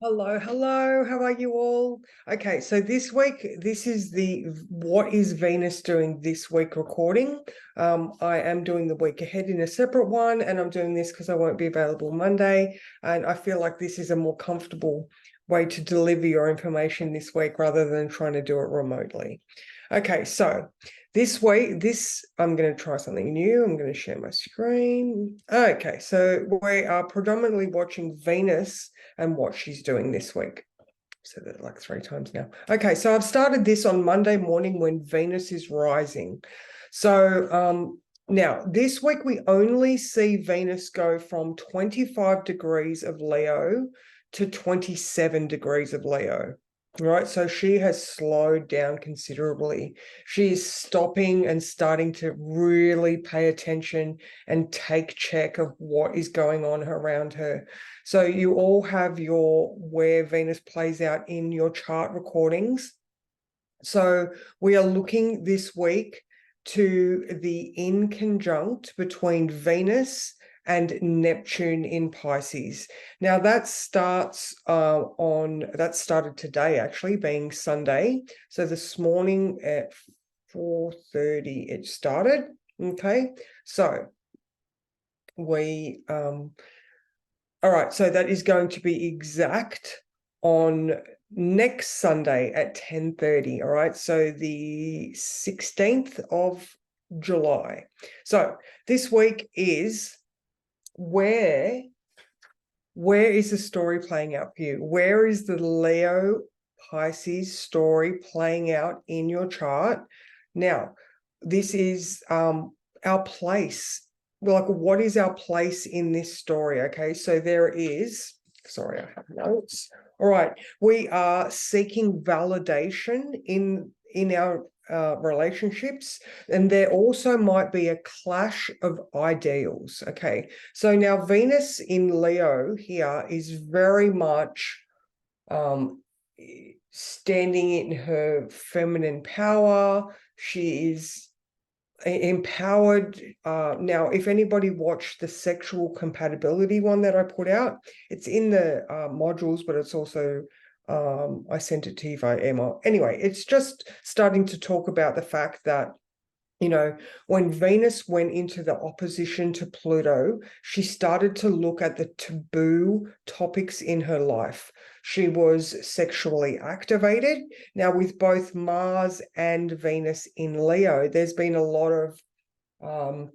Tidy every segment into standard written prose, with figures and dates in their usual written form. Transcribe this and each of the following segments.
Hello, hello. How are you all? Okay, so this week, this is the What is Venus Doing This Week recording. I am doing the week ahead in a separate one, and I'm doing this because I won't be available Monday. And I feel like this is a more comfortable way to deliver your information this week rather than trying to do it remotely. Okay, so this week, I'm going to try something new. I'm going to share my screen. Okay, so we are predominantly watching Venus and what she's doing this week. Said that like 3 times now. Okay, so I've started this on Monday morning when Venus is rising. So now this week we only see Venus go from 25 degrees of Leo to 27 degrees of Leo. Right, so she has slowed down considerably. She's stopping and starting to really pay attention and take check of what is going on around her. So you all have your where Venus plays out in your chart recordings. So we are looking this week to the in conjunct between Venus and Neptune in Pisces. Now that started today, actually being Sunday. So this morning at 4:30 it started. Okay, so we all right, so that is going to be exact on next Sunday at 10:30. All right, so the 16th of July. So this week is where is the story playing out for you? Where is the Leo Pisces story playing out in your chart? Now, this is our place. Like, what is our place in this story? Okay, so there is, sorry, I have notes. All right, we are seeking validation in our relationships, and there also might be a clash of ideals. Okay, so now Venus in Leo here is very much standing in her feminine power. She is empowered. Now, if anybody watched the sexual compatibility one that I put out, it's in the modules, but it's also I sent it to you via email. Anyway, it's just starting to talk about the fact that, you know, when Venus went into the opposition to Pluto, she started to look at the taboo topics in her life. She was sexually activated. Now, with both Mars and Venus in Leo, there's been a lot of I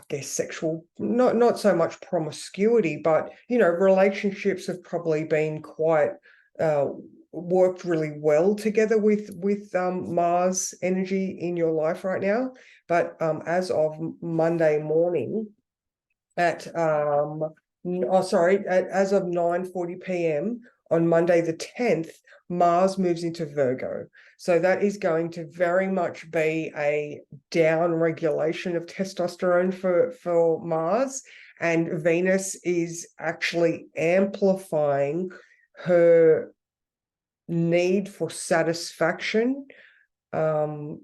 guess sexual, not so much promiscuity, but relationships have probably been quite uh worked really well together with Mars energy in your life right now. But as of Monday morning at as of 9:40 p.m. on Monday the 10th, Mars moves into Virgo. So that is going to very much be a down regulation of testosterone for Mars, and Venus is actually amplifying her need for satisfaction,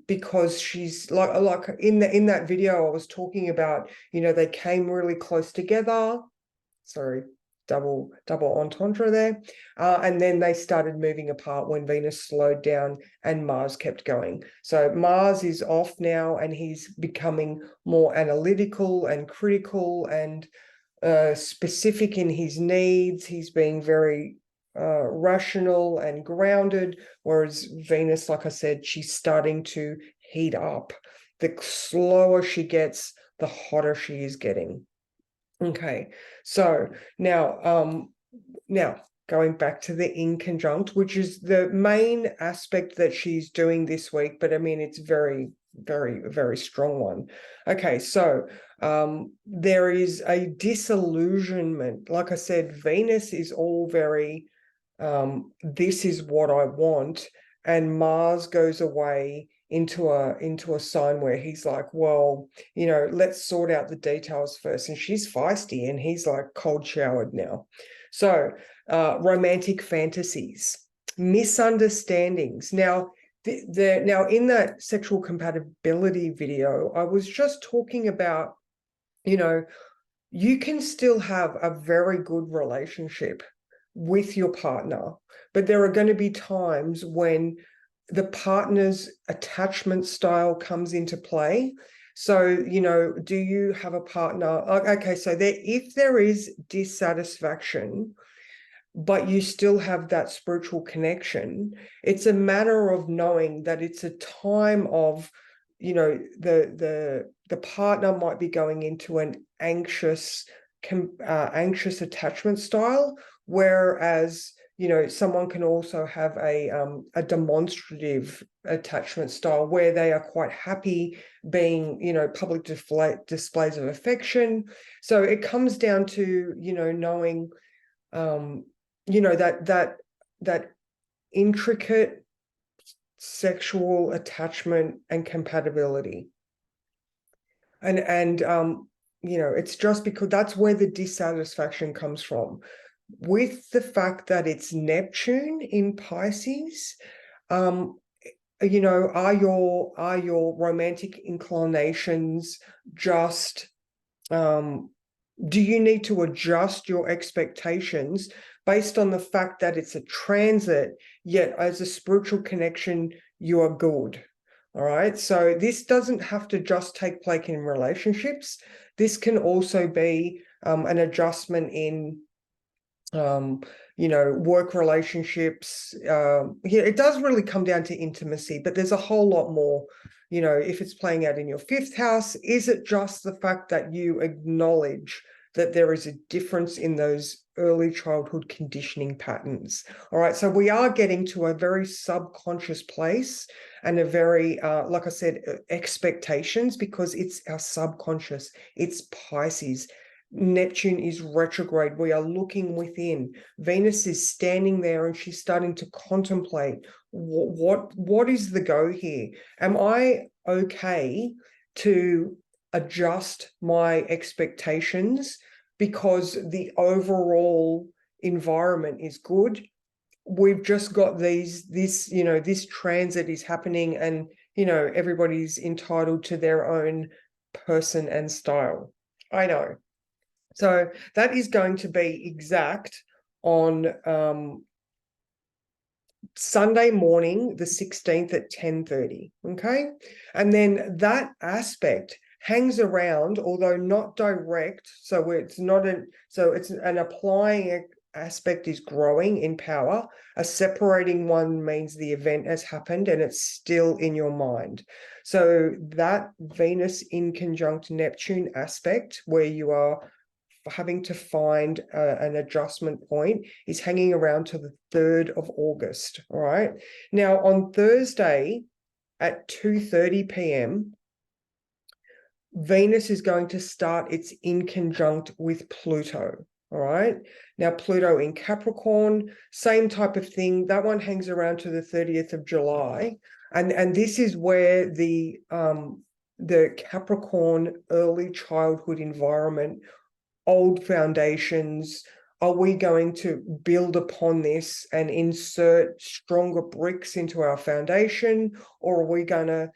because she's like in that video I was talking about, they came really close together. Sorry, double entendre there. And then they started moving apart when Venus slowed down and Mars kept going. So Mars is off now, and he's becoming more analytical and critical and specific in his needs. He's being very rational and grounded, whereas Venus, like I said, she's starting to heat up. The slower she gets, the hotter she is getting. Okay, so now going back to the in conjunct, which is the main aspect that she's doing this week, but I mean it's very, very, very strong one. Okay, so there is a disillusionment. Like I said, Venus is all very this is what I want, and Mars goes away into a sign where he's like, well, let's sort out the details first. And she's feisty, and he's like cold showered now. So romantic fantasies, misunderstandings. Now now in that sexual compatibility video, I was just talking about, you can still have a very good relationship with your partner, but there are going to be times when the partner's attachment style comes into play. So, you know, do you have a partner? Okay, so if there is dissatisfaction, but you still have that spiritual connection, it's a matter of knowing that it's a time of, you know, the partner might be going into an anxious attachment style, whereas, you know, someone can also have a demonstrative attachment style where they are quite happy being, you know, public displays of affection. So it comes down to, you know, knowing, you know, that intricate sexual attachment and compatibility. And you know, it's just because that's where the dissatisfaction comes from. With the fact that it's Neptune in Pisces, you know, are your romantic inclinations just, do you need to adjust your expectations based on the fact that it's a transit, yet as a spiritual connection, you are good? All right. So this doesn't have to just take place in relationships. This can also be an adjustment in, you know, work relationships. It does really come down to intimacy, but there's a whole lot more. You know, if it's playing out in your 5th house, is it just the fact that you acknowledge that there is a difference in those early childhood conditioning patterns? All right, so we are getting to a very subconscious place and a very, like I said, expectations, because it's our subconscious. It's Pisces. Neptune is retrograde. We are looking within. Venus is standing there and she's starting to contemplate what is the go here? Am I okay to adjust my expectations because the overall environment is good? We've just got this, you know, this transit is happening, and, you know, everybody's entitled to their own person and style. I know. So that is going to be exact on Sunday morning, the 16th at 10:30. Okay. And then that aspect hangs around, although not direct. So it's not it's an applying aspect is growing in power. A separating one means the event has happened and it's still in your mind. So that Venus in conjunct Neptune aspect, where you are having to find an adjustment point, is hanging around to the 3rd of August. All right. Now on Thursday at 2:30 p.m., Venus is going to start its in conjunct with Pluto. All right. Now Pluto in Capricorn, same type of thing. That one hangs around to the 30th of July. And this is where the Capricorn early childhood environment, old foundations, are we going to build upon this and insert stronger bricks into our foundation, or are we going to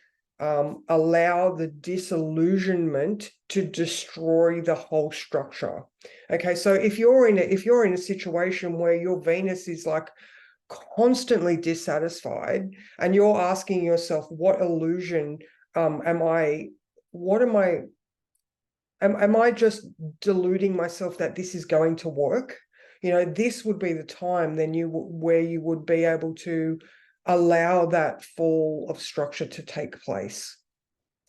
allow the disillusionment to destroy the whole structure? Okay, so if you're in a situation where your Venus is like constantly dissatisfied and you're asking yourself, what illusion am I just deluding myself that this is going to work? You know, this would be the time then where you would be able to allow that fall of structure to take place.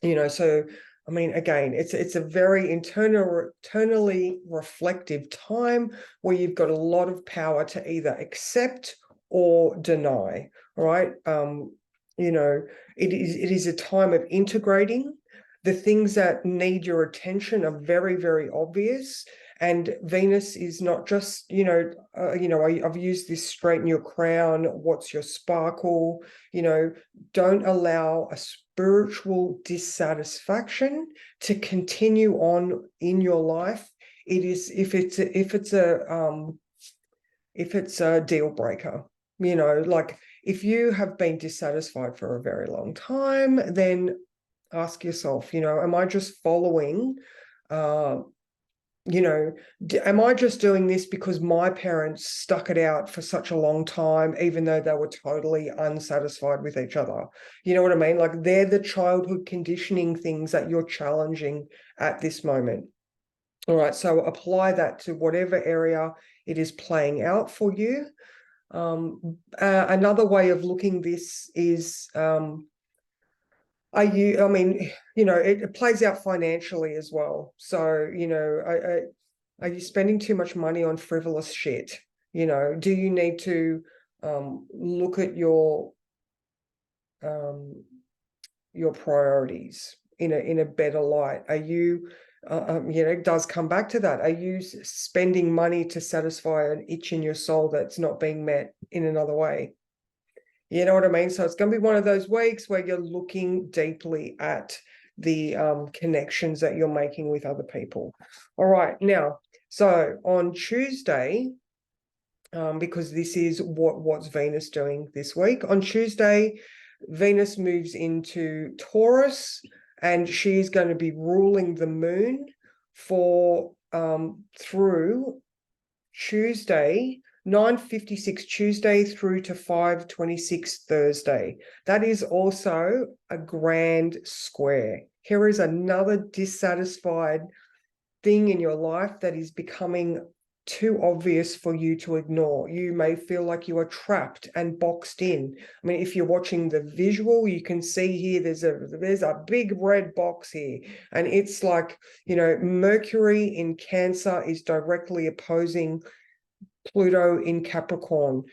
You know, so I mean, again, it's a very internally reflective time where you've got a lot of power to either accept or deny. All right. You know, it is a time of integrating. The things that need your attention are very, very obvious. And Venus is not just, I've used this straighten your crown, what's your sparkle, don't allow a spiritual dissatisfaction to continue on in your life. It is, if it's a deal breaker, like if you have been dissatisfied for a very long time, then ask yourself, am I just following You know, am I just doing this because my parents stuck it out for such a long time, even though they were totally unsatisfied with each other? You know what I mean? Like, they're the childhood conditioning things that you're challenging at this moment. All right, so apply that to whatever area it is playing out for you. Another way of looking this is, are you, I mean, you know, it plays out financially as well. So, you know, are you spending too much money on frivolous shit? You know, do you need to look at um, your priorities in a better light? Are you, you know, it does come back to that. Are you spending money to satisfy an itch in your soul that's not being met in another way? You know what I mean? So it's going to be one of those weeks where you're looking deeply at the connections that you're making with other people. All right, now, so on Tuesday, because this is what's Venus doing this week. On Tuesday, Venus moves into Taurus, and she's going to be ruling the moon for through Tuesday, 9:56 Tuesday through to 5:26 Thursday. That is also a grand square. Here is another dissatisfied thing in your life that is becoming too obvious for you to ignore. You may feel like you are trapped and boxed in. I mean, if you're watching the visual, you can see here there's a big red box here, and it's like, you know, Mercury in Cancer is directly opposing Pluto in Capricorn.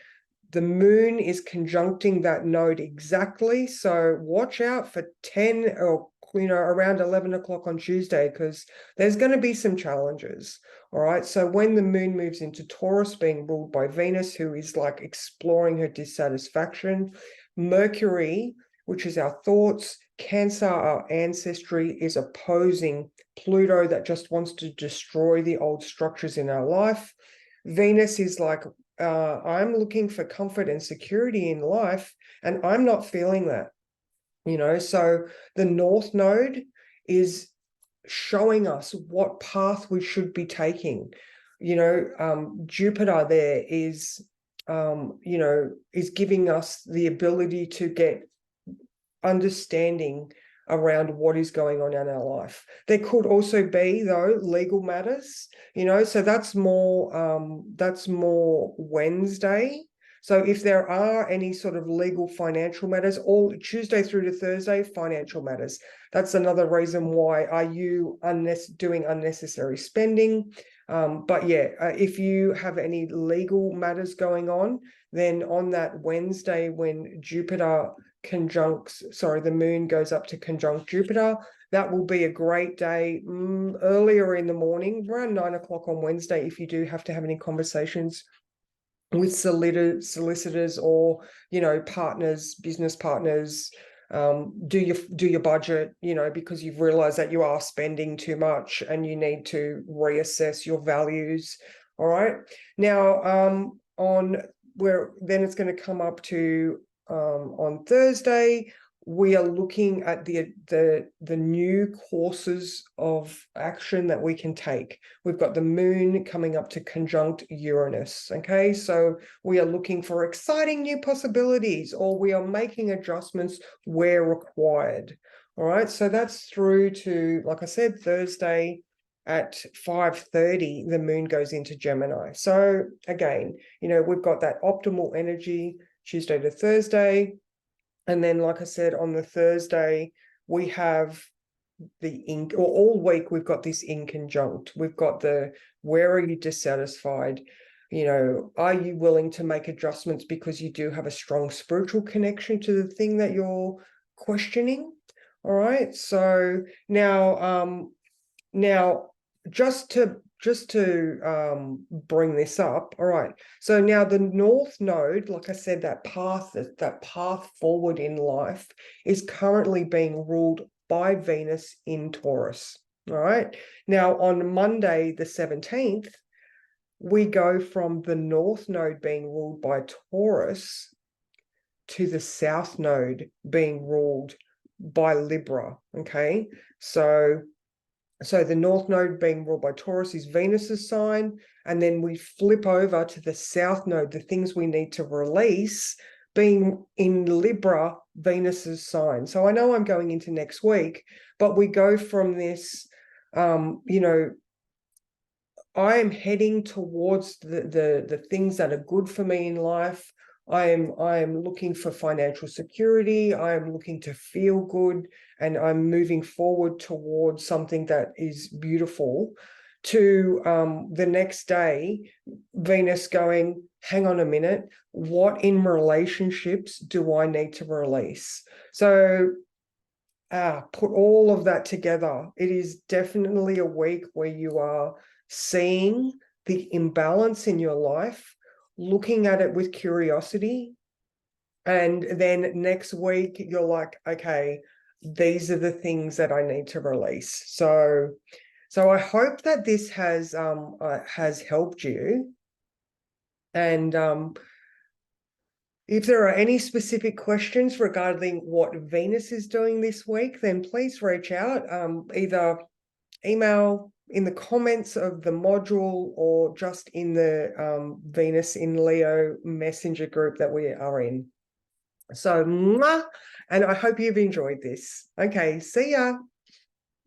The moon is conjuncting that node exactly. So watch out for 10 or, you know, around 11 o'clock on Tuesday, because there's going to be some challenges. All right. So when the moon moves into Taurus, being ruled by Venus, who is like exploring her dissatisfaction, Mercury, which is our thoughts, Cancer, our ancestry, is opposing Pluto, that just wants to destroy the old structures in our life. Venus is like, I'm looking for comfort and security in life, and I'm not feeling that, you know. So the North Node is showing us what path we should be taking. You know, Jupiter there is, you know, is giving us the ability to get understanding around what is going on in our life. There could also be, though, legal matters, you know, so that's more Wednesday. So if there are any sort of legal financial matters, all Tuesday through to Thursday, financial matters. That's another reason why are you doing unnecessary spending. But yeah, if you have any legal matters going on, then on that Wednesday when Jupiter the moon goes up to conjunct Jupiter, that will be a great day earlier in the morning, around 9 o'clock on Wednesday, if you do have to have any conversations with solicitors or, you know, partners, business partners. Do your budget, you know, because you've realized that you are spending too much and you need to reassess your values. All right, now on where then it's going to come up to on Thursday, we are looking at the new courses of action that we can take. We've got the moon coming up to conjunct Uranus. Okay, so we are looking for exciting new possibilities, or we are making adjustments where required. All right, so that's through to, like I said, Thursday at 5:30, the moon goes into Gemini. So again, you know, we've got that optimal energy Tuesday to Thursday. And then, like I said, on the Thursday, we have the ink, or all week, we've got this in conjunct. We've got the, where are you dissatisfied? You know, are you willing to make adjustments because you do have a strong spiritual connection to the thing that you're questioning? All right. So now, just to bring this up, all right, so now the North Node, like I said, that path forward in life is currently being ruled by Venus in Taurus. All right, now on Monday the 17th, we go from the North Node being ruled by Taurus to the South Node being ruled by Libra. Okay, so So the North Node being ruled by Taurus is Venus's sign. And then we flip over to the South Node, the things we need to release, being in Libra, Venus's sign. So I know I'm going into next week, but we go from this, you know, I am heading towards the things that are good for me in life. I am looking for financial security. I am looking to feel good, and I'm moving forward towards something that is beautiful. To the next day, Venus going, hang on a minute, what in relationships do I need to release? So put all of that together. It is definitely a week where you are seeing the imbalance in your life, looking at it with curiosity. And then next week, you're like, okay, these are the things that I need to release. So I hope that this has helped you. And if there are any specific questions regarding what Venus is doing this week, then please reach out, either email in the comments of the module or just in the Venus in Leo messenger group that we are in. So, and I hope you've enjoyed this. Okay, see ya.